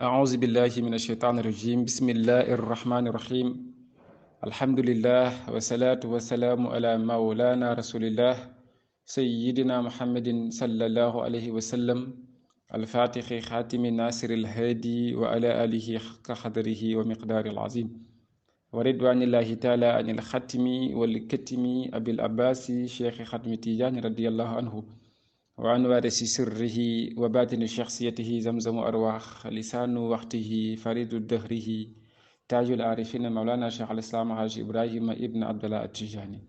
أعوذ بالله من الشيطان الرجيم بسم الله الرحمن الرحيم الحمد لله والصلاة والسلام على مولانا رسول الله سيدنا محمد صلى الله عليه وسلم الفاتح خاتم الناصر الهادي وعلى آله حق قدره ومقدار العظيم ورضوان الله تعالى عن الختم والكتم أبي العباس شيخ ختم تيجان رضي الله عنه وعن وارث سره وباطن شخصيته زمزم أرواح لسان وقته فريد الدهره تاج العارفين مولانا شيخ الإسلام حاج إبراهيم ابن عبد الله التجاني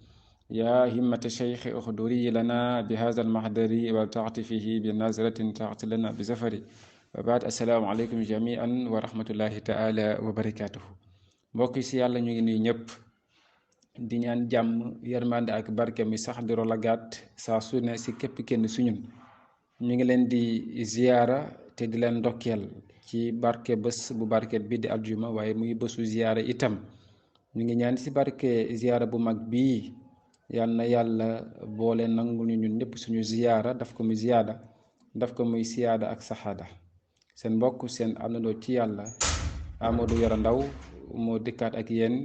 يا همة الشيخ اخدري لنا بهذا المحضر وتعطفه بنازرة تعطي لنا بزفر وبعد السلام عليكم جميعا ورحمة الله تعالى وبركاته mbokk yi si yàlla ñu ngi nuyu ñëpp di ñaan jàmm yërmande ak barke mi sax di rolagaat saa su ne si képp kenn suñun ñu ngi leen di ziyaara te di leen ndokkeel ci barke bés bu barket bi di aljuma waaye muy bésu ziyaara itam ñu ngi ñaan si barke ziyaara bu mag bii yal na yàlla boole nangu ñu ñun ñëpp suñu ziyaara daf ko muy ziyaada daf ko muy siyaada ak saxaada seen mbokk seen àndandoo ci yàlla Amadou Yoro Ndaw moo dikkaat ak yéen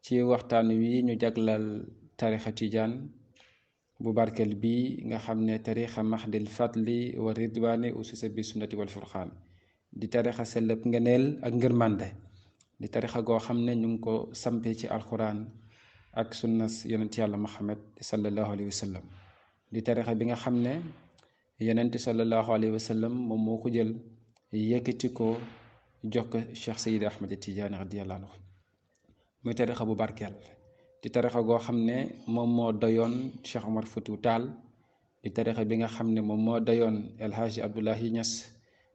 ci waxtaan wi ñu jaglal tarixa tijaan bu barkel bi nga xam ne tarixa mahdil fadli wa ridwaani usisa bi sunnati wal furxaan di tarixa sellëb ngeneel ak ngërmande di tarixa goo xam ne ñu ngi ko sampe ci alquran ak sunnas yonent yàlla Muhammad sallallahu alayhi wa sallam di tarixa bi nga xam ne yonent sallallahu alayhi wa sallam moom moo ko jël yëkkati ko jox ko Cheikh Seydi Ahmad Tijaani radiyallahu anhu muy tarixa bu barkeel di tarixa goo xam ne moom moo doyoon Cheikh Omar Foutiyou Tall di tarixa bi nga xam ne moom moo doyoon El Hadji Abdoulaye Niass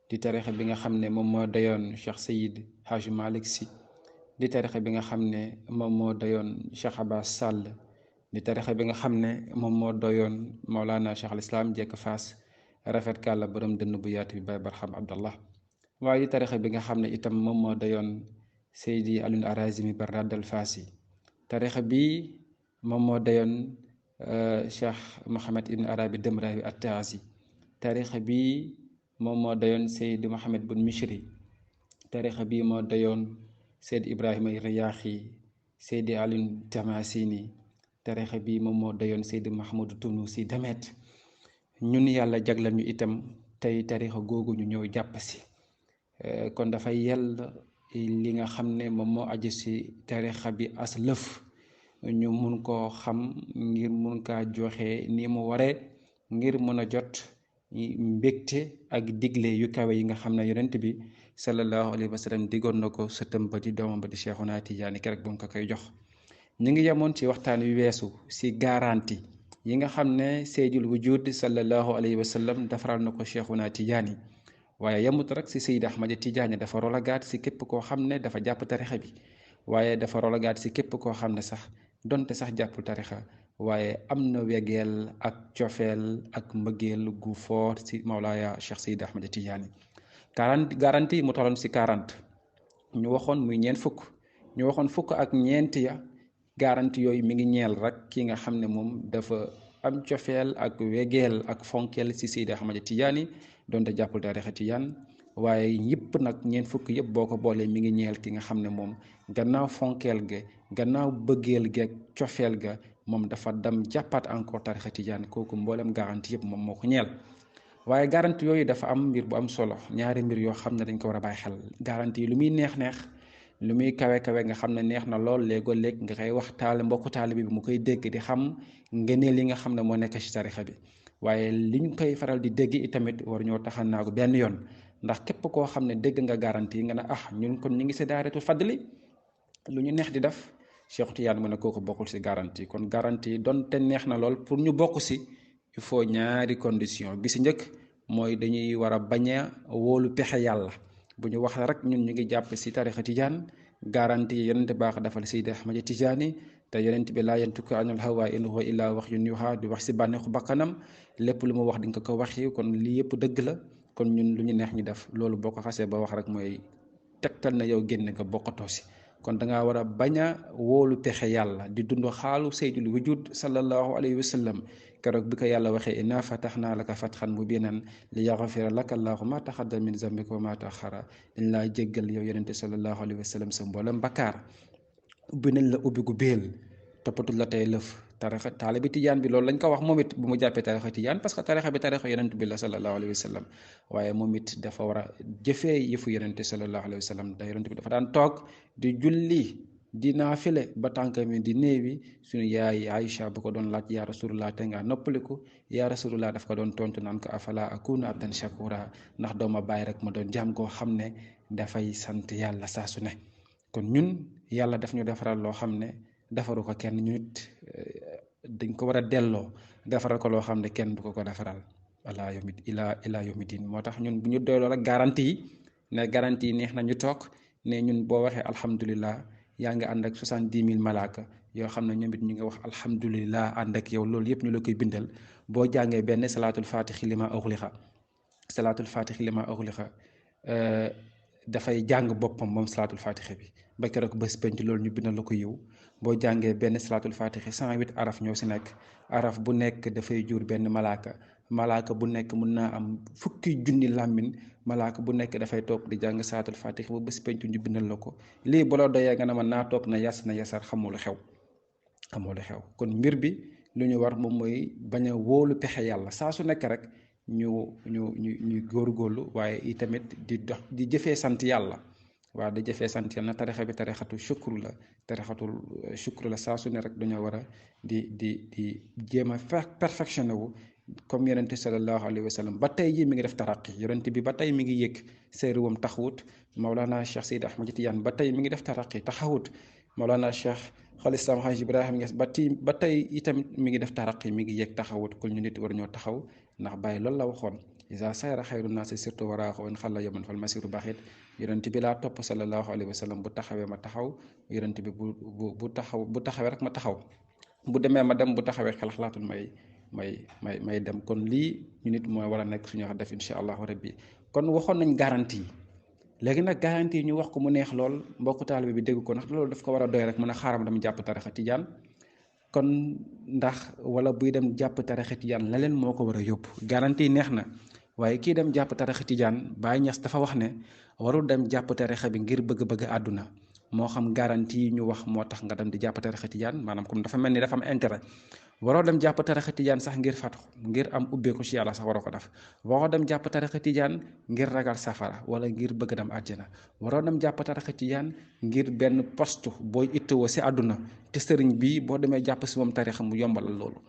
di tarixa bi nga xam ne moom moo doyoon Cheikh Seyid Hadji Malick Sy di tarixa bi nga xam ne moom moo doyoon Cheikh Abbas Sall di tarixa bi nga xam ne moom moo doyoon Maulana Cheikh al Islam jekk Faas rafet kàlla borom dënn bu yaatu bi Baay Barham Abdallah waaye di tarixa bi nga xam ne itam moom moo doyoon Seydi Alioune Arazimi Barrad al Fasi tarixa bi moom moo dayoon Cheikh Mohamed Ibn Arabi Demrawi at-Taazi tarixa bi moom moo dayoon Seydi Mohamed Bun Mishri tarixa bi moo dayoon Seydi Ibrahima Riyaaxi Seydi Alioune Tamasini tarixa bi moom moo dayoon Seydi Mahmoud Tunusi Demet ñun yàlla jaglal ñu itam tey tarixa googu ñu ñëw jàpp si kon dafay yell li nga xam ne moom moo aju si tarixa bi as lëf ñu mun koo xam ngir mun kaa joxe ni mu waree ngir mën a jot mbégte ak digle yu kawe yi nga xam ne yonent bi sallallahu alayhi wa sallam diggoon na ko sëtam ba di doomam ba di Cheikhuna Tijaani kerek bu mu ko koy jox ñu ngi yemoon ci waxtaan wi weesu si garanti yi nga xam ne Seydul Wujud sallallahu alayhi wa sallam defaral na ko Cheikhuna Tijaani waaye yemut rek si Seydi Ahmad Tijaani dafa rolagaat si képp koo xam ne dafa jàpp tarixa bi waaye dafa rolagaat si képp koo xam ne sax donte sax jàppul tarixa waaye am na wegeel ak cofeel ak mbëggeel gu foor si Mawlaaya Cheikh Seydi Ahmad Tijaani garanti mu tolloon si 40 ñu waxoon muy ñeent fukk ñu waxoon fukk ak ñeent ya garanti yooyu mi ngi ñeel rek ki nga xam ne moom dafa am cofeel ak wegeel ak fonkeel si Seydi Ahmad Tijaani donte jàppul tarixa tijaan waaye yëpp nag ñeent fukk yëpp boo ko boolee mi ngi ñeel ki nga xam ne moom gannaaw fonkeel ga gannaaw bëggeel ga cofeel ga moom dafa dem jàppaat encore tarixa tijaan kooku mboolem garanti yëpp moom moo ko ñeel waaye garanti yooyu dafa am mbir bu am solo ñaari mbir yoo xam ne dañ ko war a bàyyi xel garanti yi lu muy neex-neex lu muy kawe-kawe nga xam ne neex na lool léegoo-léeg nga koy wax taale mbokku taalibe bi mu koy dégg di xam ngëneel yi nga xam ne moo nekk ci tarixa bi waaye liñ koy faral di dégg itamit war ñoo taxal naa ko benn yoon ndax képp koo xam ne dégg nga garanti nga ne ñun kon ñu ngi si daaratul fadli lu ñu neex di def Cheikh Tidiane mu ne kooku bokkul si garanti kon garanti donte neex na lool pour ñu bokk si il faut ñaari condition bi si njëkk mooy dañuy war a bañ a wóolu pexe yàlla bu ñu wax rek ñun ñu ngi jàpp si tarixa Tijaan garanti yi yonent baax dafal Seydi Ahmad Tijaani te yonent bi laa yantiqu anil hawaa in huwa illaa wahyun yuuhaa di wax si bànneexu bakkanam lépp lu mu wax di nga ko waxi kon lii yëpp dëgg la kon ñun lu ñu neex ñu def loolu boo ko xasee ba wax rek mooy tegtal na yow génn nga bokkatoo si kon dangaa war a bañ a wóolu pexe yàlla di dund xaalu Seydul Wujud sallallahu alayhi wa sallam keroog bi ko yàlla waxee inna fatahnaa laka fathan mubiinan li yaxfira laka allaahu ma taqaddama min zambika wa ma taaxara dañ laa jéggal yow yonente sallallahu alayhi wa sallam sa mboolem bakkaar ubbi nañ la ubbi gu béel toppatul la tey lëf tarixa taalibi tijaan bi loolu lañ ko wax moom it bu mu jàppee tarixa tijaan parce que tarixa bi tarixa yonent bi la sallallahu alayhi wa sallam waaye moom it dafa war a jëfee yëfu yonente sallallahu alayhi wa sallam da yonent bi dafa daan toog di julli di naafile ba tànk mi di néewi suñu yaay Aïcha bu ko doon laaj yaa rasulullah te nga noppaliku yaa rasulullah daf ko doon tontu naan ko afala akunu abdan shakura ndax dooma bàyyi rek ma doon jaam koo xam ne dafay sant yàlla saa su ne kon ñun yàlla daf ñu defaral loo xam ne defaru ko kenn ñu nit dañ ko war a delloo defaral ko loo xam ne kenn du ko defaral ala yomi ila yomi diin moo tax ñun bu ñu doyloo rek garantie yi ne garantie yi neex na ñu toog ne ñun boo waxee alhamdulillah yaa ngi ànd ak 70 000 malaaka yoo xam ne ñoom it ñu ngi wax alhamdulillah ànd ak yow loolu yëpp ñu la koy bindal boo jàngee benn salaatul fatixi lima uxliqa salaatul fatixi lima uxliqa dafay jàng boppam moom salaatul fatixi bi ba keroog bés penc loolu ñu bindal la ko yiw boo jàngee benn salaatul fatixi 108 araf ñoo si nekk araf bu nekk dafay jur benn malaaka bu nekk mun naa am fukki junni làmmin malaaka bu nekk dafay toog di jàng salaatul fatixi ba bés penc ñu bindal la ko lii bu la doyee nga ne ma naa toog na yasar xamul xew kon mbir bi lu ñu war moom mooy bañ a wóolu pexe yàlla saa su nekk rek ñu góorgóorlu waaye itamit di dox di jëfee sant yàlla waaw di jëfee sant yàlla na tarixa bi tarixatu shukru la saa su ne rek dañoo war a di jéem a perfectionné wu comme yonente sallallahu alayhi wa sallam ba tey ji mi ngi def taraqi yonente bi ba tey mi ngi yëg séeruwam taxawut Mawlana Cheikh Seydi Ahmad Tidiane ba tey mi ngi def taraqi taxawut Mawlana Cheikh Xal Islam Haj Ibrahima Niass ba tey itamit mi ngi def taraqi mi ngi yëg taxawut kon ñu nit war ñoo taxaw ndax bàyyi loolu la waxoon isa sayra xayru naasi surtout waraaxo in xalla yaman fal masiru baxit yonent bi laa topp sallallahu alayhi wa sallam bu taxawee ma taxaw yonent bi bu taxawee rek ma taxaw bu demee ma dem bu taxawee xel xalaatul may dem kon lii ñu nit mooy war a nekk suñu wax def incha allahu rabbi kon waxoon nañ garantie yi léegi nag garantie yi ñu wax ko mu neex lool mbokku taalibe bi dégg ko ndax loolu daf ko war a doy rek mën a xaaram dama jàpp tarixa tijaan kon ndax wala buy dem jàpp tarixa tijaan la leen moo ko war a yóbbu garantie neex na waaye kii dem jàpp tarixa tijaan Baay Ñas dafa wax ne warul dem jàpp tarixa bi ngir bëgg-bëgg àdduna moo xam garantie yi ñu wax moo tax nga dem di jàpp tarixa tijaan maanaam comme dafa mel ni dafa am intérêt waroo dem jàpp tarixa tijaan sax ngir fatu ngir am ubbeeku ci yàlla sax waroo ko def waroo dem jàpp tarixa tijaan ngir ragal safara wala ngir bëgg dem àjjana waroo dem jàpp tarixa tijaan ngir benn poste booy ittoo ci àdduna te sëriñ bi boo demee jàpp ci moom tarixa mu yombalal loolu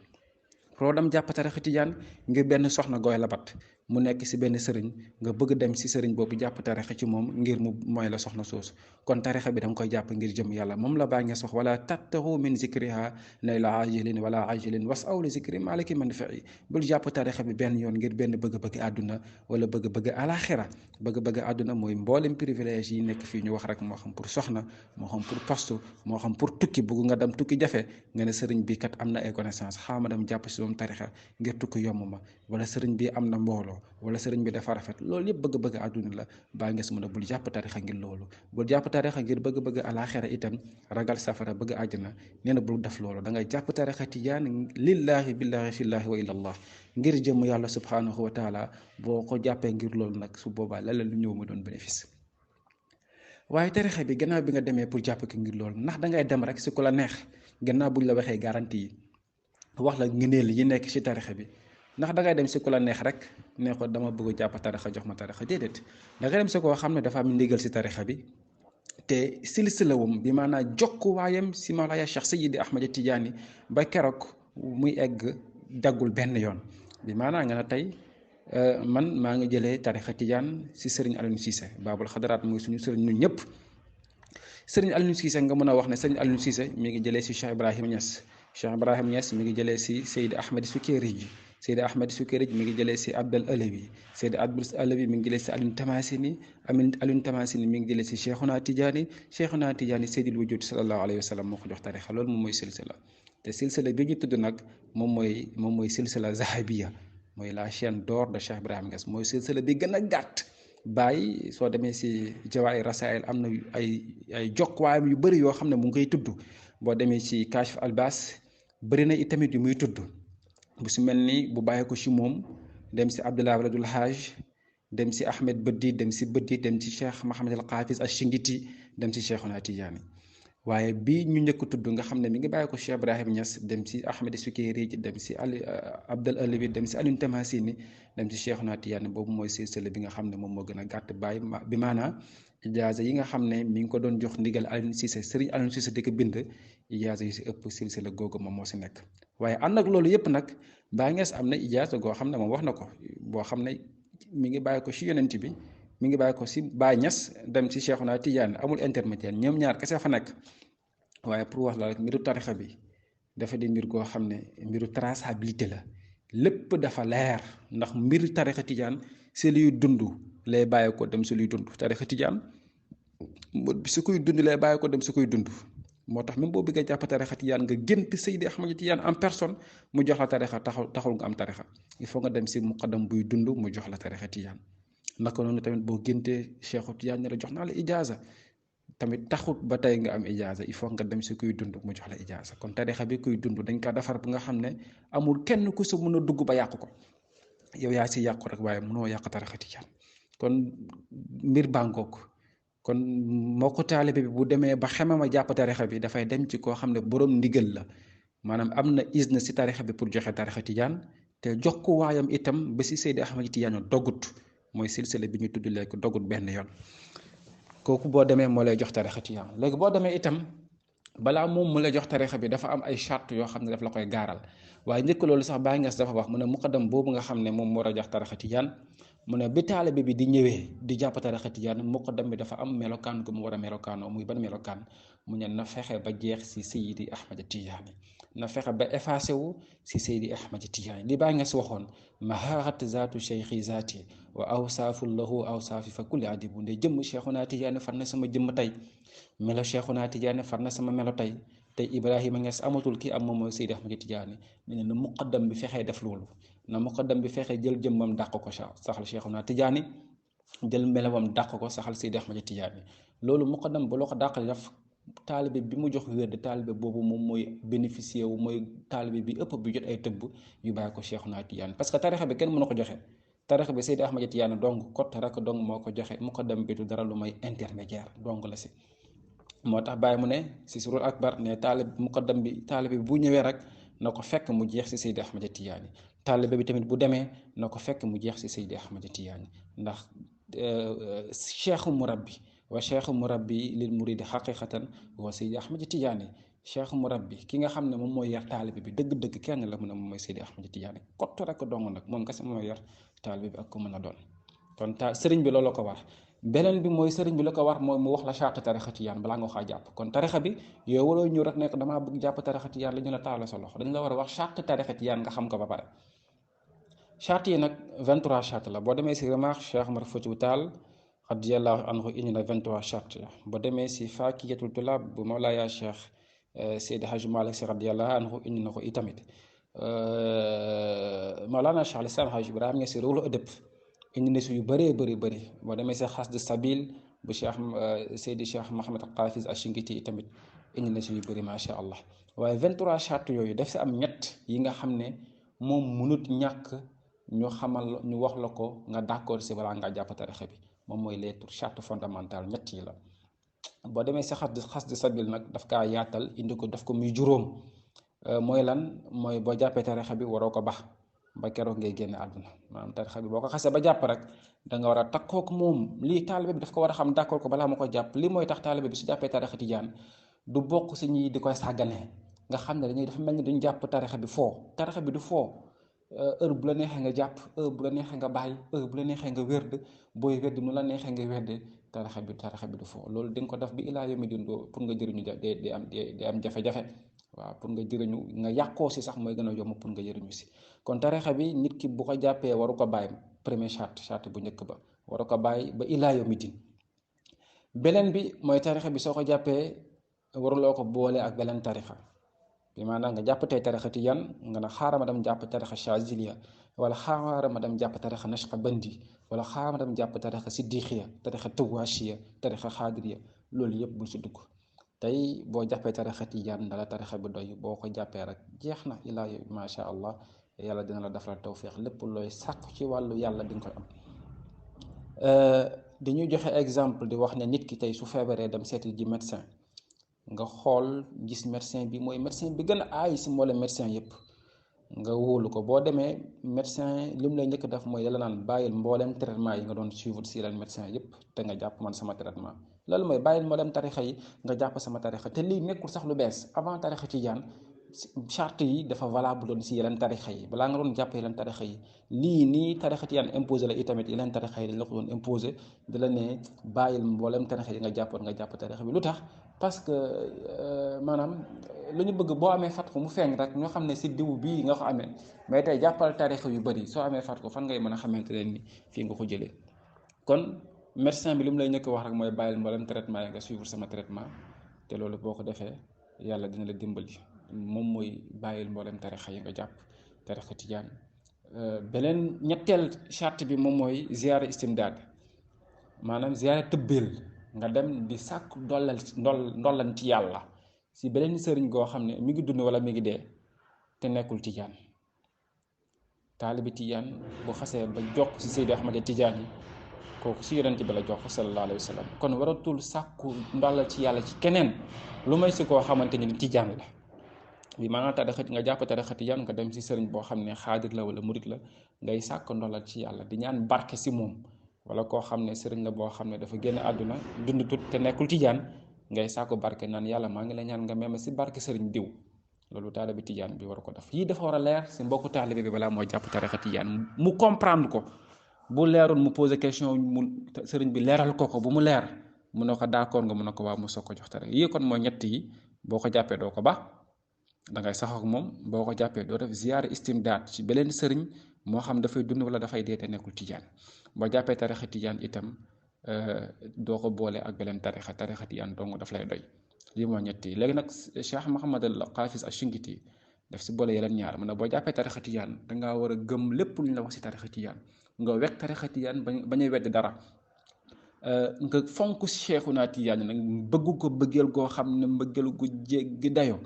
waroo dem jàpp tarixa tijaan ngir benn soxna gooy labat mu nekk ci benn sëriñ nga bëgg dem ci sëriñ boobu jàpp tarixa ci moom ngir mu mooy la soxna soosu kon tarixa bi da nga koy jàpp ngir jëm yàlla moom la baa ngee sox wala tattaxu min zikriha nay la ajilin wala ajilin was aw li zikri maliki man fii bul jàpp tarixa bi benn yoon ngir benn bëgg-bëgg àdduna wala bëgg-bëgg alaxira bëgg-bëgg àdduna mooy mboolem privilège yi nekk fii ñu wax rek moo xam pour soxna moo xam pour poste moo xam pour tukki bëgg nga dem tukki jafe nga ne sëriñ bi kat am na ay connaissance xaama dem jàpp ci moom tarixa ngir tukki yomb ma wala sëriñ bi am na mbooloo wala sëriñ bi dafa rafet loolu yëpp bëgg-bëgg àdduna la baa ngees mun a bul jàpp tarixa ngir loolu bul jàpp tarixa ngir bëgg-bëgg alaxira itam ragal safara bëgg àjjana nee na bul def loolu da ngay jàpp tarixa tijaan lillahi billahi fillahi wa ilallah ngir jëm yàlla subhanahu wa taala boo ko jàppee ngir loolu nag su boobaa la lu ñëw mu doon bénéfice waaye tarixa bi gannaaw bi nga demee pour jàpp ki ngir loolu ndax da ngay dem rek si ku la neex gannaaw buñ la waxee garantie yi wax la ngëneel yi nekk ci tarixa bi ndax da ngay dem si ku la neex rek ne ko dama bëgg jàpp tarixa jox ma tarixa déedéet da ngay dem si koo xam ne dafa am ndigal si tarixa bi te silsilawum bi maanaam jokkuwaayam si Mawlaaya Cheikh Seydi Ahmad Tidiane ba keroog muy egg daggul benn yoon bi maanaam nga ne tey man maa ngi jëlee tarixa Tidiane si Serigne Alioune Cissé Baabul Xadaraat mooy suñu sëriñ ñun ñëpp Serigne Alioune Cissé nga mën a wax ne Serigne Alioune Cissé mi ngi jëlee si Cheikh Ibrahim Niass mi ngi jëlee si Seydi Ahmad Sukayrij Seydi Ahmad Sukayrij mi ngi jëlee si Abdal Alawi Seydi Abdul Alawi mi ngi jëlee si Alioune Tamasini mi ngi jëlee si Cheikhuna Tidiane Seydil Wujud sallallahu alayhi wa sallam moo ko jox tarixa loolu moom mooy silsila te silsila bi ñu tudd nag moom mooy silsila zahabiya mooy la chaîne d'or de Cheikh Ibrahim Niass mooy silsila bi gën a gàtt bàyyi soo demee si Jawaahir Rasaa'il am na ay jokkuwaayam yu bëri yoo xam ne mu ngi koy tudd boo demee si Kashf Albas bëri na itamit yu muy tudd bu si mel ni bu bàyyi ko si moom dem si Abdullah Waladul Hajj dem si Ahmed Beddi dem si Beddi dem si Cheikh Mahamad al Qafiz al Shingiti dem si Cheikhuna Tijaani waaye bii ñu njëkk tudd nga xam ne mi ngi bàyyi ko Cheikh Ibrahim Niass dem si Ahmed Sukayri dem si Ali Abdal Alawi dem si Alioune Tamasini dem si Cheikhuna Tijaani boobu mooy silsila bi nga xam ne moom moo gën a gàtt bàyyi bi maanaa ijaaza yi nga xam ne mi ngi ko doon jox ndigal Alioune Cissé Serigne Alioune Cissé di ko bind ijaaza yi si ëpp silsila googu moom moo si nekk waaye ànd ak loolu yëpp nag Baay Ñas am na ijaaza goo xam ne moom wax na ko boo xam ne mi ngi bàyyi ko si yonent bi mi ngi bàyyi ko si Baay Ñas dem si Cheikhuna Tijaani amul intermédiaire ñoom ñaar kese fa nekk waaye pour wax la rek mbiru tarixa bi dafa di mbir goo xam ne mbiru traçabilité la lépp dafa leer ndax mbiru tarixa tijaan si luy dund lay bàyyi ko dem si luy dund tarixa tijaan su koy dund lay bàyyi ko dem su koy dund moo tax même boo bëggee jàpp tarixa tijaan nga gént Seydi Ahmad Tijaan en personne mu jox la tarixa taxul nga am tarixa il faut nga dem si muqaddam buy dund mu jox la tarixa tijaan naka noonu tamit boo géntee Cheikhu Tijaan ne la jox naa la ijaaza tamit taxut ba tey nga am ijaaza il faut nga dem si kuy dund mu jox la ijaaza kon tarixa bi kuy dund dañ ko defar bu nga xam ne amul kenn ku sa mën a dugg ba yàq ko yow yaa si yàqu rek waaye mënoo yàq tarixa tijaan kon mbir bàngook kon moo ko taalibe bi bu demee ba xemama jàpp tarixa bi dafay dem ci koo xam ne borom ndigal la maanaam am na isna si tarixa bi pour joxe tarixa tijaan te jox ko waayam itam ba si Seydi Ahmad Tijaan dogut mooy silsile bi ñu tudd léegi dogut benn yoon kooku boo demee moo lay jox tarixa tijaan léegi boo demee itam balaa moom mu lay jox tarixa bi dafa am ay charte yoo xam ne daf la koy gaaral waaye njëkk loolu sax Baay Ñas dafa wax mu ne muqaddam boobu nga xam ne moom moo war a jox tarixa tijaan mu ne bi taalibe bi di ñëwee di jàpp tarixa tijaan muqaddam bi dafa am melokaan gu mu war a melokaanoo muy ban melokaan mu ne na fexe ba jeex si Seydi Ahmad Tijaani na fexe ba effacé wu si Seydi Ahmad Tijaani li Baay Ñas waxoon maharat zaatu cheikhi zaati wa awsaafu lahu awsaafi fa kulli adibu nde jëmm Cheikhuna Tijaani far na sama jëmm tey melo Cheikhuna Tijaani far na sama melo tey tey Ibrahima Ñas amatul kii am moom mooy Seydi Ahmad Tijaani ne na muqaddam bi fexee def loolu na muqaddam bi fexee jël jëmmam dàq ko saxal Cheikhuna Tijaani jël melawam dàq ko saxal Seydi Ahmad Tijaani loolu muqaddam bu loo ko dàqal def taalibe bi mu jox wér de taalibe boobu moom mooy bénéficier wu mooy taalibe bi ëpp bi jot ay tëbb yu bàyyi ko Cheikhuna Tijaani parce que tarixa bi kenn mënu ko joxe tarixa bi Seydi Ahmad Tijaani dong kot rek dong moo ko joxe muqaddam bi du dara lu may intermédiaire dong la si moo tax bàyyi mu ne si surul akbar ne taalib muqaddam bi taalibe bi bu ñëwee rek na ko fekk mu jeex si Seydi Ahmad Tijaani taalibe bi tamit bu demee na ko fekk mu jeex si Seydi Ahmad Tijaani ndax cheikhu murabbi wa cheikhu murabbi lil muridi xaqiqatan wa Seydi Ahmad Tijaani cheikhu murabbi ki nga xam ne moom mooy yar taalibe bi dëgg-dëgg kenn la mu ne moom mooy Seydi Ahmad Tijaani kott rek dong nag moom kese mooy yar taalibe bi ak ko mën a doon kon sëriñ bi loolu ko war beneen bi mooy sëriñ bi la ko war mooy mu wax la charte tarixa tijaan balaa nga waxaa jàpp kon tarixa bi yow waroo ñëw rek nekk damaa bëgg jàpp tarixa tijaan la ñu la taala sa loxo dañ la war a wax charte tarixa tijaan nga xam ko ba pare charte yi nag 23 charte la boo demee si remarque Cheikh Omar Foutiyou Tall radiyallahu anhu indi na 23 charte la boo demee si Fakiyatul Tulab bu Mawlaaya Cheikh Seydi Hadji Malick Sy radiyallahu anhu indi na ko itamit Mawlana Cheikh Lislam Hadji Ibrahima nga si Ruuhul Adab indi na si yu bëree bëri boo demee si Xasdu Sabil bu Cheikh Seydi Cheikh Mahamad Qafiz Ashingiti tamit indi na si yu bëri macha allah waaye 23 charte yooyu daf si am ñett yi nga xam ne moom mënut ñàkk ñu xamal ñu wax la ko nga d'accord si balaa ngaa jàpp tarixa bi moom mooy les charte fondamentale ñett yi la boo demee si Xasdu Sabil nag daf kaa yaatal indi ko daf ko muy juróom mooy lan mooy boo jàppee tarixa bi waroo ko bax ba keroog ngay génn àdduna maanaam tarixa bi boo ko xasee ba jàpp rek da nga war a takkook moom lii taalibe bi daf ko war a xam d'accord ko balaa ma ko jàpp li mooy tax taalibe bi su jàppee tarixa tijaan du bokk si ñi di koy sàgganee nga xam ne dañuy dafa mel ni duñ jàpp tarixa bi foo tarixa bi du foo heure bu la neexee nga jàpp heure bu la neexee nga bàyyi heure bu la neexee nga wérd booy wérd nu la neexee nga wérde tarixa bi du foo loolu di nga ko def bi ilaa yomi dindoo pour nga jëriñu di am jafe-jafe waaw pour nga jëriñu nga yàqoo si sax mooy gën a yomb pour nga jëriñu si kon tarixa bi nit ki bu ko jàppee waru ko bàyyi premier charte bu njëkk ba waru ko bàyyi ba ilaa yomi din beneen bi mooy tarixa bi soo ko jàppee waruloo ko boole ak beneen tarixa bi maanaam nga jàpp tey tarixa tijaan nga ne xaaral ma dem jàpp tarixa chaziliya wala xaaral ma dem jàpp tarixa nashqabandi wala xaaral ma dem jàpp tarixa siddiqiya tarixa tawashiya tarixa xaadiriya loolu yëpp bu si dugg tey boo jàppee tarixa tijaan dala tarixa bi doy boo ko jàppee rek jeex na ilaa macha allah yàlla dina la defal tawféex lépp looy sàkku ci wàllu yàlla di nga koy am. dañuy joxe exemple di wax ne nit ki tey su feebaree dem seeti ji médecin nga xool gis médecin bi mooy médecin bi gën a aay si mboolem médecin yépp nga wóolu ko boo demee médecin li mu lay njëkk def mooy yàlla naan bàyyil mboolem traitement yi nga doon suivre si leen médecin yépp te nga jàpp man sama traitement loolu mooy bàyyil mboolem tarixa yi nga jàpp sama tarixa te lii nekkul sax lu bees avant tarixa tijaan charte yi dafa valable doon si yeneen tarixa yi balaa nga doon jàpp yeneen tarixa yi lii nii tarixa tijaan imposé la itamit yeneen tarixa yi dañ la ko doon imposé di la ne bàyyil mboolem tarixa yi nga jàppoon nga jàpp tarixa bi lu tax parce que maanaam lu ñu bëgg boo amee fatku mu feeñ rek ñoo xam ne si diw bii nga ko amee mais tey jàppal tarixa yu bëri soo amee fatku fan ngay mën a xamante ne ni fii nga ko jëlee kon médecin bi li mu lay ñëkk wax rek mooy bàyyil mboolem traitement yi nga suivre sama traitement te loolu boo ko defee yàlla dina la dimbali moom mooy bàyyil mboolem tarixa yi nga jàpp tarixa tijaan beneen ñetteel charte bi moom mooy ziyaara istimdaad maanaam ziyaara tëbbeel nga dem di sàkk ndollan ci yàlla si beneen sëriñ goo xam ne mi ngi dund wala mi ngi dee te nekkul tijaan taalibi tijaan bu xasee ba jokk si Seydi Ahmad Tijaan yi kooku si yonent bi la jokk sallallahu alayhi wa sallam kon waratul sàkku ndollal ci yàlla ci keneen lu may si koo xamante ni tijaan la bi maanaam tarixa nga jàpp tarixa tijaan nga dem si sëriñ boo xam ne xaadir la wala murit la ngay sàkk ndollal ci yàlla di ñaan barke si moom wala koo xam ne sëriñ la boo xam ne dafa génn àdduna dund tut te nekkul tijaan ngay sàkku barke naan yàlla maa ngi la ñaan nga meme si barke sëriñ diw loolu taalibe tijaan bi war ko def yii dafa war a leer si mbokku taalibe bi balaa mooy jàpp tarixa tijaan mu comprendre ko bu leerul mu posé question mu sëriñ bi leeral ko bu mu leer mu ne ko d'accord nga mu ne ko waaw mu soog ko jox tarixa yii kon mooy ñett yi boo ko jàppee doo ko ba da ngay sax ak moom boo ko jàppee doo def ziyaara istimdaad ci beneen sëriñ moo xam dafay dund wala dafay dee te nekkul tijaan boo jàppee tarixa tijaan itam doo ko boole ak beneen tarixa tijaan dong daf lay doy lii moo ñett yi léegi nag Cheikh Mouhamad al Qaafis Ash-Shinkiti daf si boole yeneen ñaar mu ne boo jàppee tarixa tijaan dangaa war a gëm lépp lu ñu la wax si tarixa tijaan nga wekk tarixa tijaan bañ a wedd dara nga fonk Cheikhuna Tijaan nag bëgg ko bëggeel goo xam ne mbëggeel gu jéggi dayo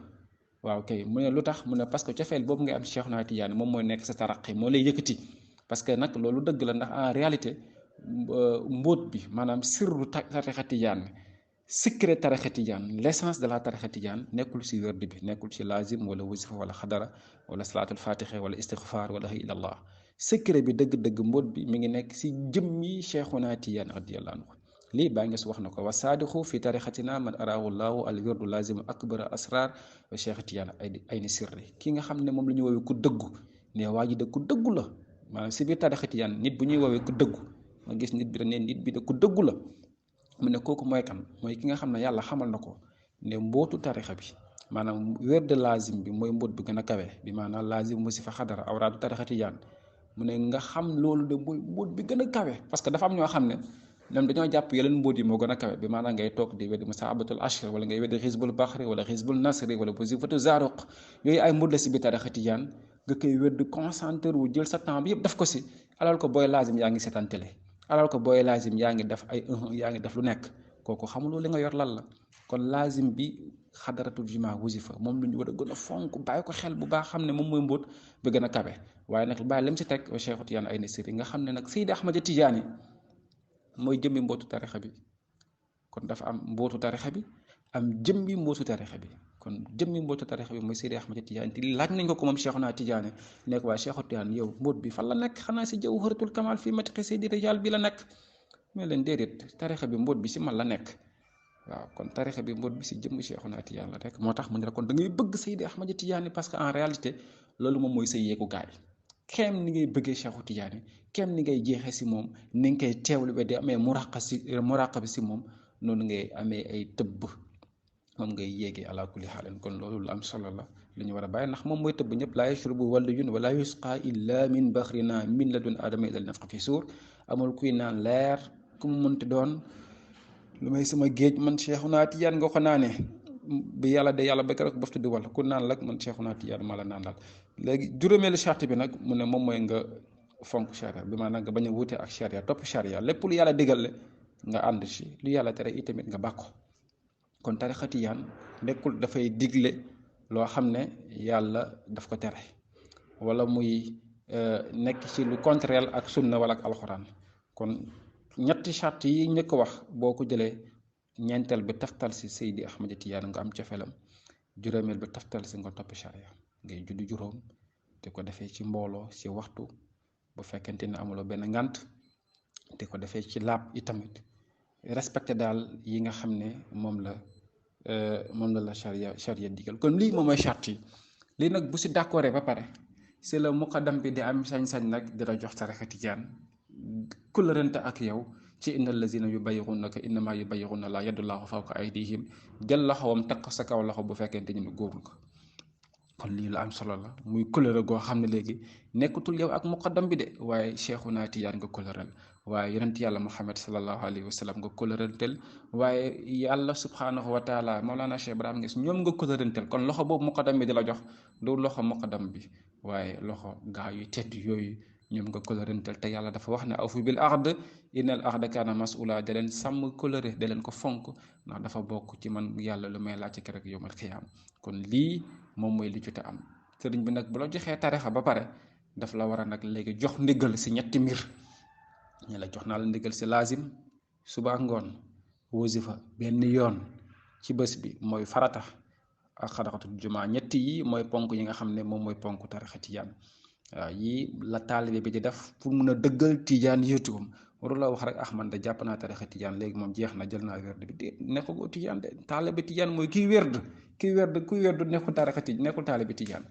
waaw kay mu ne lu tax mu ne parce que cofeel boobu ngay am Cheikhuna Tijaan moom mooy nekk sa taraqi moo lay yëkkati parce que nag loolu dëgg la ndax en réalité mbóot bi maanaam sirru tarixa tijaan secret tarixa tijaan l'essence de la tarixa tijaan nekkul si wérd bi nekkul si lazim wala wasifa wala xadara wala salaatul fatixe wala istixfaar wala ilallah secret bi dëgg-dëgg mbóot bi mi ngi nekk si jëmmi Cheikhuna Tijaan radiyallahu anhu lii baa nges wax na ko wa saadixu fi tarixatina man araahu llahu al wirdu lazimu akbara asrar wa Cheikh Tijaan ay ni sirri ki nga xam ne moom la ñuy woowee ku dëggu ne waa ji de ku dëggu la maanaam si biir tarixa tijaan nit bu ñuy woowee ku dëggu nga gis nit bi da ne nit bi de ku dëggu la mu ne kooku mooy kan mooy ki nga xam ne yàlla xamal na ko ne mbootu tarixa bi maanaam werd lazim bi mooy mboot bi gën a kawe bi maanaam lazim wasifa xadara awraadu tarixa tijaan mu ne nga xam loolu de mooy mboot bi gën a kawe parce que dafa am ñoo xam ne ñoom dañoo jàpp yeneen mbóot yi moo gën a kawe bi maanaam ngay toog di weddi musaabatul ashr wala ngay weddi xisbul baxri wala xisbul nasri wala wasifatu zaruq yooyu ay mbóot la si biir tarixa tijaan nga koy weddi concentré wu jël sa temps bi yëpp def ko si alal ko booy lazim yaa ngi seetaan télé alal ko booy lazim yaa ngi def ay yaa ngi def lu nekk kooku xamuloo li nga yor lan la kon lazim bi xadaratul juma wasifa moom lu ñu war a gën a fonk bàyyi ko xel bu baax xam ne moom mooy mbóot bi gën a kawe waaye nag bàyyi lim si teg wa Cheikh Tijaan ay nisiri nga xam ne nag Seydi Ahmad Tijaani mooy jëmmi mbootu tarixa bi kon dafa am mbootu tarixa bi am jëmmi mbootu tarixa bi kon jëmmi mbootu tarixa bi mooy Seydi Ahmad Tijaan te laaj nañ ko moom Cheikhuna Tijaani nekk waa Cheikh Tijaan yow mbóot bi fan la nekk xanaa si jawharatul kamal fii matxi Seydi Rijaal bi la nekk mais leen déedéet tarixa bi mbóot bi si man la nekk waaw kon tarixa bi mbóot bi si jëmmi Cheikhuna Tijaan la rek moo tax mu ne la kon da ngay bëgg Seydi Ahmad Tijaani parce que en réalité loolu moom mooy sa yéegu gaay kem ni ngay bëggee Cheikhu Tijaani kem ni ngay jeexee si moom ni nga koy teewlu ba di amee muraqaba si moom noonu ngay amee ay tëbb moom ngay yéegee ala kulli xaalin kon loolu lu am solo la lu ñu war a bàyyi ndax moom mooy tëbb ñëpp laa yashrubu waliyun wala yusqa illa min baxrina min ladun adama ila nafqa fi suur amul kuy naan leer ku mu mënti doon lu may sama géej man Cheikhuna Tijaan nga ko naanee bi yàlla de yàlla ba keroog boftu di wal ku naan lak man Cheikhuna Tijaan maa la naan daal léegi juróomeelu charte bi nag mu ne moom mooy nga fonk charia bi maanaam nga bañ a wuute ak charia topp charia lépp lu yàlla digale nga ànd ci lu yàlla tere itamit nga bàkko kon tarixa tijaan nekkul dafay digle loo xam ne yàlla daf ko tere wala muy nekk ci lu contraire ak sunna wala ak alxuraan. kon ñetti charte yi njëkk wax boo ko jëlee ñeenteel bi taftal si Seydi Ahmad Tijaan nga am cofelam, juróomeel bi taftal si nga topp charia ngay julli juróom te ko defee ci mbooloo ci waxtu bu fekkente ne amuloo benn ngànt te ko defee ci laab itamit respecté daal yi nga xam ne moom la charia digal. kon lii moom mooy charte yi. lii nag bu si d'accordé ba pare c'est le muqaddam bi di am sañ-sañ nag dina jox tarixa tijaan kulërante ak yow ci innal lazina yubayyi'unaka innama yubayyi'una la yadullaahi fawqa aydihim, jël loxowam teg ko sa kaw loxo bu fekkente ñu góob ko. kon lii la am solo la muy kulëre goo xam ne léegi nekkatul yow ak muqaddam bi de waaye Cheikhuna Tijaan nga kulëral, waaye yonent yàlla Muhammad sallallahu alayhi wa sallam nga kulërantel, waaye yàlla subhanahu wa taala Mawlana Cheikh Ibrahima Niass ñoom nga kulërantel. kon loxo boobu muqaddam bi di la jox du loxo muqaddam bi waaye loxo gaa yu tedd yooyu ñoom nga kulërantel. te yàlla dafa wax ne awfu bil ahd innal ahda kaana mas'uula, da leen sàmm kulëre da leen ko fonk ndax dafa bokk ci man yàlla lu may laaj ci keroog yawmal qiyaam. kon lii moom mooy li jot a am. sëriñ bi nag bu la joxee tarixa ba pare daf la war a nag léegi jox ndigal si ñetti mbir. ñu la jox naa la ndigal si laazim suba ngoon, wasifa benn yoon ci bés bi mooy farata ak xadaqatul jumaa. ñetti yi mooy ponk yi nga xam ne moom mooy ponk tarixa tijaan. waaw yii la taalibe bi di def pour mun a dëggal tijaan yéetuwam. waru la wax rek man de jàpp naa tarixa tijaan léegi moom jeex na jël naa werd bi de nekkul tijaan de. taalibe tijaan mooy kuy werd nekkul tarixa tijaan nekkul taalibe tijaan.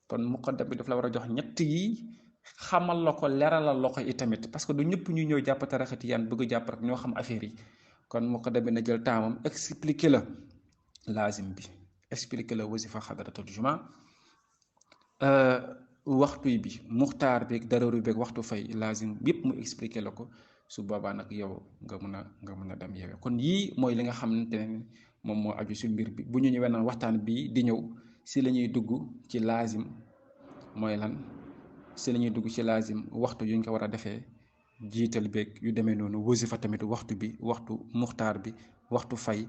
kon muqaddam bi daf la war a jox ñett yi xamal la ko leeralal la ko itamit, parce que du ñëpp ñu ñëw jàpp tarixa tijaan bëgg jàpp rek ñoo xam affaire yi. kon muqaddam bi na jël taamam expliquer la laazim bi, expliquer la wasifa xadaratul jumaa, waxtu bi muxtaar beeg dararu beeg waxtu fay laazim yépp mu expliquer la ko. su boobaa nag yow nga mun a dem yeewee. kon yii mooy li nga xamante ne moom moo aju si mbir bi. bu ñu ñëwee naan waxtaan bi di ñëw si la ñuy dugg ci laazim mooy lan, si la ñuy dugg ci laazim waxtu yu ñu ko war a defee, jiital beeg yu demee noonu. wasifa tamit waxtu bi, waxtu muxtaar bi, waxtu fay,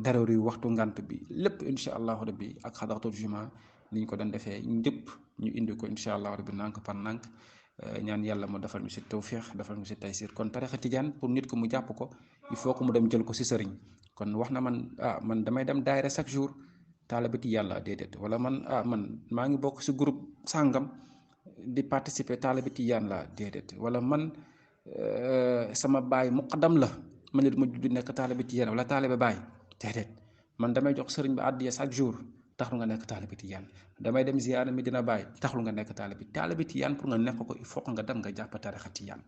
dararu yi waxtu ngant bi, lépp incha allahu rabbi ak xadaratul jumaa ni ñu ko doon defee ñëpp ñu indi ko incha allahu rabbi nànk par nànk. ñaan yàlla mu defal ñu si tawfiix defal ñu si taysir. kon tarixa tijaan pour nit ko mu jàpp ko il faut que mu dem jël ko si sëriñ. kon wax na man damay dem daayira chaque jour taalibe tijaan la déedéet, wala man maa ngi bokk si groupe sàngam di participer taalibe tijaan la déedéet, wala man sama baay muqaddam la man nit ma judd nekk taalibe tijaan wala taalibe baay déedéet. man damay jox sëriñ bi àddiya chaque jour taxul nga nekk taalibe tijaan. damay dem ziyaara Medina Baay taxul nga nekk taalibe tijaan. pour nga nekk ko il faut nga dem nga jàpp tarixa tijaan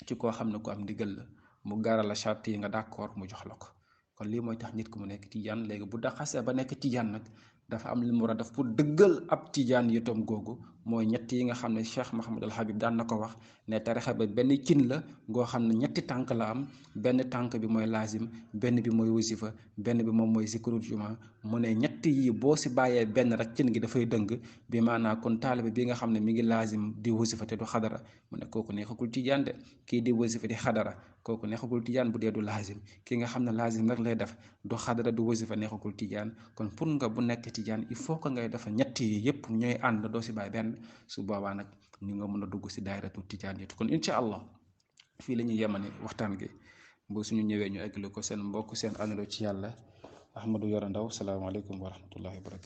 ci koo xam ne ku am ndigal la mu gaaral la charte yi nga d'accord mu jox la ko. kon lii mooy tax nit ku mu nekk tijaan. léegi bu daxasee ba nekk tijaan nag dafa am li mu war a def pour dëggal ab tijaan yitam googu. mooy ñett yi nga xam ne Cheikh Mahamadul Habib daan na ko wax ne tarixa ba benn cin la goo xam ne ñetti tànk la am. benn tànk bi mooy laazim, benn bi mooy wasifa, benn bi moom mooy zikrul juma. mu ne ñett yi boo si bàyyee benn rek cin gi dafay dëng. bi maanaam kon taalibe bi nga xam ne mi ngi laazim di wasifa te du xadara, mu ne kooku neexagul tijaan de. kii di wasifa di xadara kooku neexagul tijaan bu dee du laazim. ki nga xam ne laazim rek lay def du xadara du wasifa neexagul tijaan. kon pour nga bu nekk tijaan il faut que ngay defa ñett yi yépp ñooy ànd doo si bàyyi benn. su boobaa nag ñu nga mën a dugg si daayiratu tijaan yi. kon incha allah fii la ñuy yemane waxtaan gi bu suñu ñëwee ñu eggali ko. seen mbokk seen àndandoo ci yàlla Ahmadou Yoro Ndaw. salaamaaleykum wa rahmatullahi wa barakatu.